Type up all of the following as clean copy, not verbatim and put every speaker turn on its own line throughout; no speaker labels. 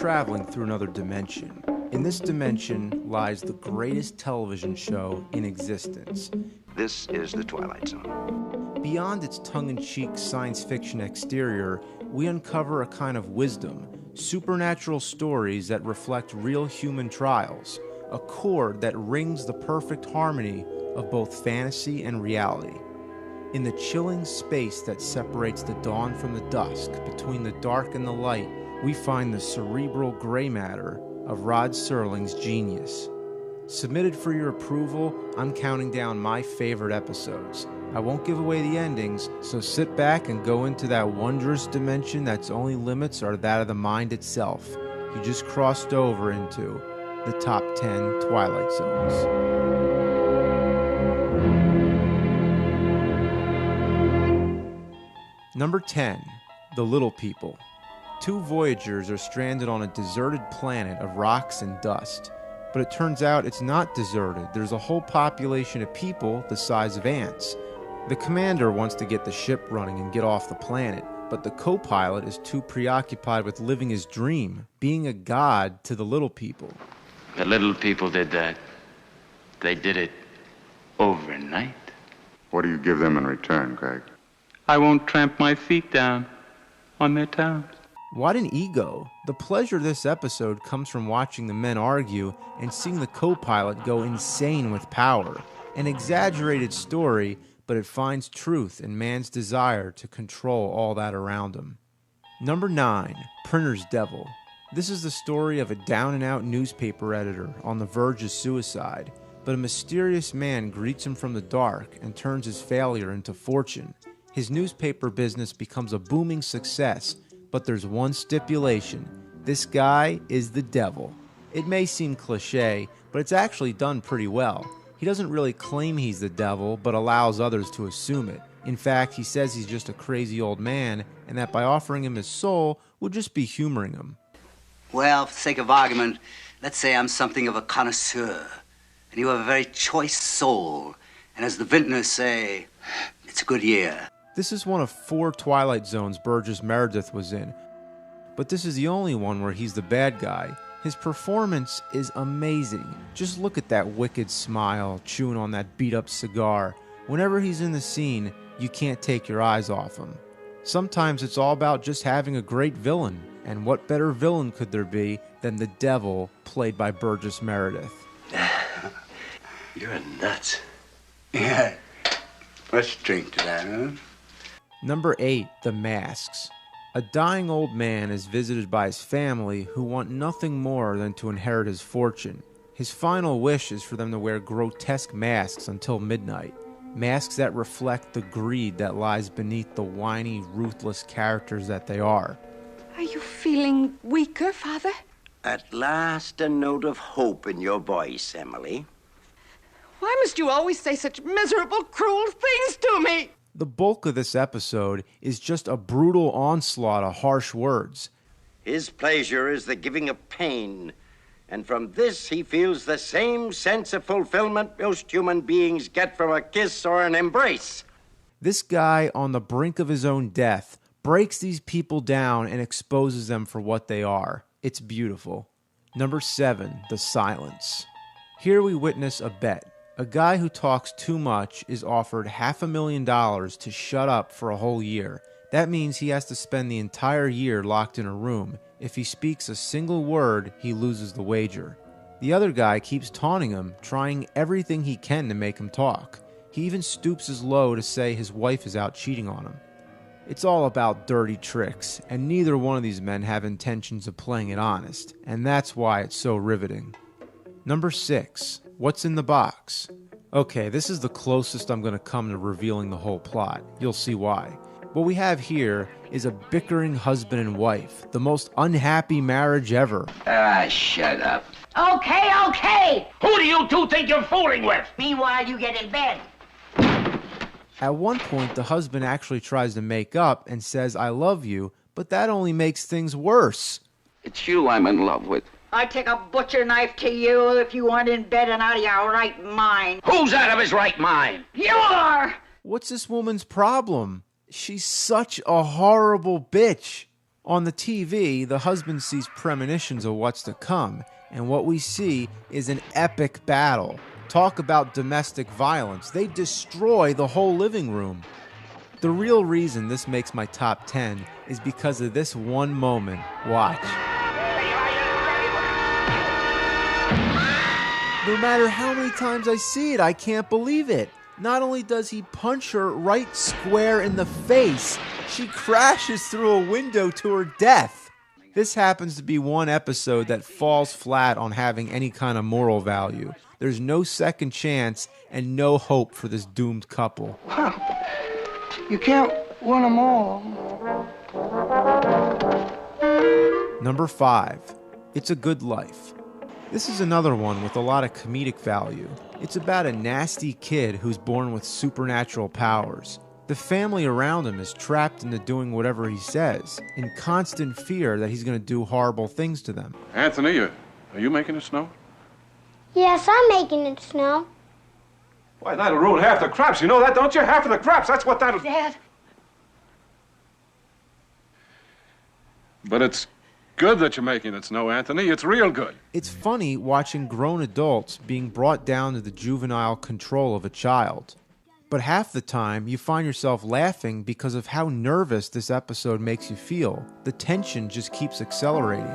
traveling through another dimension. In this dimension lies the greatest television show in existence.
This is the Twilight Zone.
Beyond its tongue-in-cheek science fiction exterior, we uncover a kind of wisdom, supernatural stories that reflect real human trials, a chord that rings the perfect harmony of both fantasy and reality. In the chilling space that separates the dawn from the dusk, between the dark and the light, we find the cerebral gray matter of Rod Serling's genius. Submitted for your approval, I'm counting down my favorite episodes. I won't give away the endings, so sit back and go into that wondrous dimension that's only limits are that of the mind itself. You just crossed over into the top 10 Twilight Zones. Number 10, The Little People. Two Voyagers are stranded on a deserted planet of rocks and dust. But it turns out it's not deserted. There's a whole population of people the size of ants. The commander wants to get the ship running and get off the planet, but the co-pilot is too preoccupied with living his dream, being a god to the little people.
The little people did that. They did it overnight.
What do you give them in return, Craig?
I won't tramp my feet down on their towns.
What an ego. The pleasure of this episode comes from watching the men argue and seeing the co-pilot go insane with power. An exaggerated story, but it finds truth in man's desire to control all that around him. Number 9, Printer's Devil. This is the story of a down-and-out newspaper editor on the verge of suicide, but a mysterious man greets him from the dark and turns his failure into fortune. His newspaper business becomes a booming success, but there's one stipulation. This guy is the devil. It may seem cliche, but it's actually done pretty well. He doesn't really claim he's the devil, but allows others to assume it. In fact, he says he's just a crazy old man, and that by offering him his soul, would just be humoring him.
Well, for the sake of argument, let's say I'm something of a connoisseur, and you have a very choice soul, and as the vintners say, it's a good year.
This is one of 4 Twilight Zones Burgess Meredith was in, but this is the only one where he's the bad guy. His performance is amazing. Just look at that wicked smile, chewing on that beat-up cigar. Whenever he's in the scene, you can't take your eyes off him. Sometimes it's all about just having a great villain, and what better villain could there be than the devil played by Burgess Meredith?
You're nuts. Yeah. Let's drink to that, huh?
Number 8, The Masks. A dying old man is visited by his family who want nothing more than to inherit his fortune. His final wish is for them to wear grotesque masks until midnight. Masks that reflect the greed that lies beneath the whiny, ruthless characters that they are.
Are you feeling weaker, Father?
At last, a note of hope in your voice, Emily.
Why must you always say such miserable, cruel things to me?
The bulk of this episode is just a brutal onslaught of harsh words.
His pleasure is the giving of pain, and from this he feels the same sense of fulfillment most human beings get from a kiss or an embrace.
This guy, on the brink of his own death, breaks these people down and exposes them for what they are. It's beautiful. Number 7, The Silence. Here we witness a bet. A guy who talks too much is offered $500,000 to shut up for a whole year. That means he has to spend the entire year locked in a room. If he speaks a single word, he loses the wager. The other guy keeps taunting him, trying everything he can to make him talk. He even stoops as low to say his wife is out cheating on him. It's all about dirty tricks, and neither one of these men have intentions of playing it honest, and that's why it's so riveting. Number 6, What's in the Box? Okay, this is the closest I'm going to come to revealing the whole plot. You'll see why. What we have here is a bickering husband and wife, the most unhappy marriage ever.
Shut up.
Okay.
Who do you two think you're fooling with?
Meanwhile, you get in bed.
At one point, the husband actually tries to make up and says, "I love you," but that only makes things worse.
It's you I'm in love with.
I'd take a butcher knife to you if you weren't in bed and out of your right mind.
Who's out of his right mind?
You are!
What's this woman's problem? She's such a horrible bitch. On the TV, the husband sees premonitions of what's to come, and what we see is an epic battle. Talk about domestic violence. They destroy the whole living room. The real reason this makes my top 10 is because of this one moment. Watch. No matter how many times I see it, I can't believe it. Not only does he punch her right square in the face, she crashes through a window to her death. This happens to be one episode that falls flat on having any kind of moral value. There's no second chance and no hope for this doomed couple.
You can't win them all.
Number 5, It's a Good Life. This is another one with a lot of comedic value. It's about a nasty kid who's born with supernatural powers. The family around him is trapped into doing whatever he says, in constant fear that he's going to do horrible things to them.
Anthony, are you making it snow?
Yes, I'm making it snow.
Why, that'll ruin half the crops. You know that, don't you? Half of the crops. That's what that'll...
Dad.
But it's good that you're making it snow, Anthony. It's real good.
It's funny watching grown adults being brought down to the juvenile control of a child. But half the time, you find yourself laughing because of how nervous this episode makes you feel. The tension just keeps accelerating.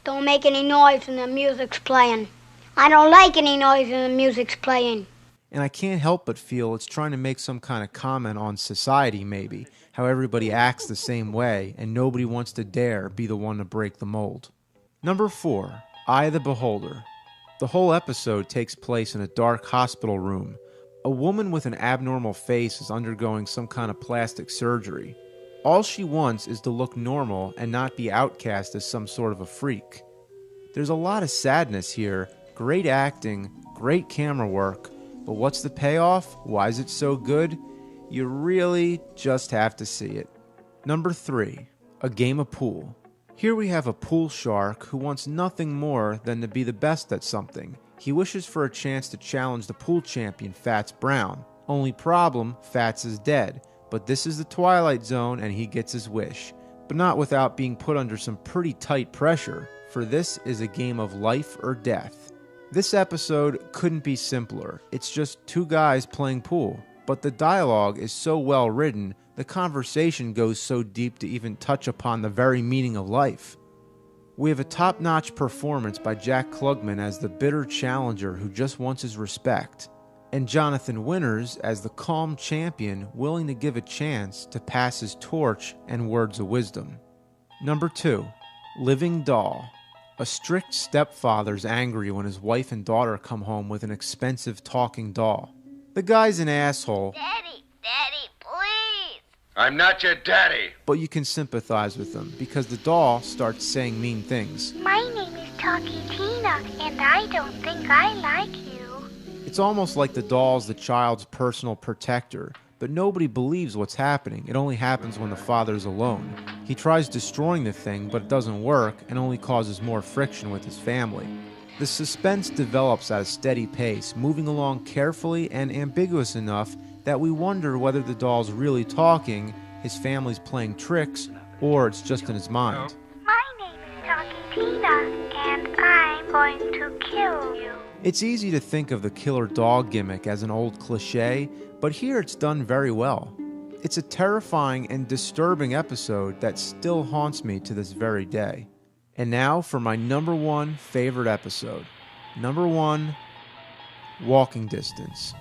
Don't make any noise when the music's playing. I don't like any noise when the music's playing.
And I can't help but feel it's trying to make some kind of comment on society, maybe. How everybody acts the same way, and nobody wants to dare be the one to break the mold. Number 4, Eye of the Beholder. The whole episode takes place in a dark hospital room. A woman with an abnormal face is undergoing some kind of plastic surgery. All she wants is to look normal and not be outcast as some sort of a freak. There's a lot of sadness here, great acting, great camera work, but what's the payoff? Why is it so good? You really just have to see it. Number 3, A Game of Pool. Here we have a pool shark who wants nothing more than to be the best at something. He wishes for a chance to challenge the pool champion, Fats Brown. Only problem, Fats is dead. But this is the Twilight Zone and he gets his wish. But not without being put under some pretty tight pressure, for this is a game of life or death. This episode couldn't be simpler. It's just two guys playing pool. But the dialogue is so well written, the conversation goes so deep to even touch upon the very meaning of life. We have a top-notch performance by Jack Klugman as the bitter challenger who just wants his respect, and Jonathan Winters as the calm champion willing to give a chance to pass his torch and words of wisdom. Number 2, Living Doll. A strict stepfather's angry when his wife and daughter come home with an expensive talking doll. The guy's an asshole.
Daddy, please.
I'm not your daddy.
But you can sympathize with him because the doll starts saying mean things.
My name is Talkie Tina, and I don't think I like you.
It's almost like the doll's the child's personal protector, but nobody believes what's happening. It only happens when the father's alone. He tries destroying the thing, but it doesn't work and only causes more friction with his family. The suspense develops at a steady pace, moving along carefully and ambiguous enough that we wonder whether the doll's really talking, his family's playing tricks, or it's just in his mind.
My name is Talkie Tina, and I'm going to kill you.
It's easy to think of the killer dog gimmick as an old cliche, but here it's done very well. It's a terrifying and disturbing episode that still haunts me to this very day. And now for my number 1 favorite episode. Number 1, Walking Distance.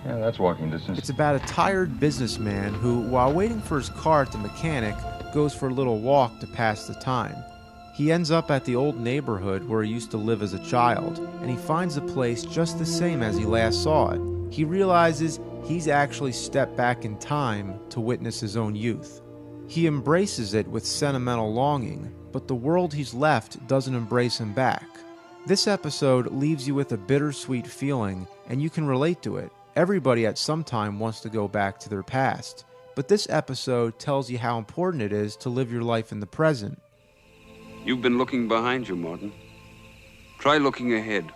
Yeah, that's Walking Distance.
It's about a tired businessman who, while waiting for his car at the mechanic, goes for a little walk to pass the time. He ends up at the old neighborhood where he used to live as a child, and he finds the place just the same as he last saw it. He realizes he's actually stepped back in time to witness his own youth. He embraces it with sentimental longing, but the world he's left doesn't embrace him back. This episode leaves you with a bittersweet feeling, and you can relate to it. Everybody at some time wants to go back to their past, but this episode tells you how important it is to live your life in the present.
You've been looking behind you, Martin. Try looking ahead.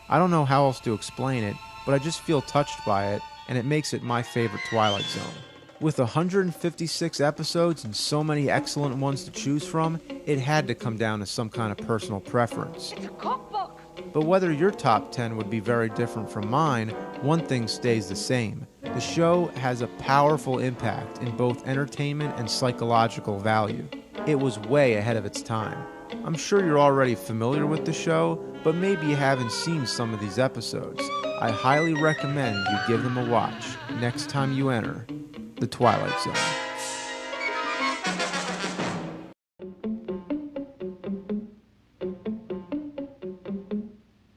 I don't know how else to explain it, but I just feel touched by it, and it makes it my favorite Twilight Zone. With 156 episodes and so many excellent ones to choose from, it had to come down to some kind of personal preference.
It's a cookbook.
But whether your top 10 would be very different from mine, one thing stays the same. The show has a powerful impact in both entertainment and psychological value. It was way ahead of its time. I'm sure you're already familiar with the show, but maybe you haven't seen some of these episodes. I highly recommend you give them a watch next time you enter the Twilight Zone.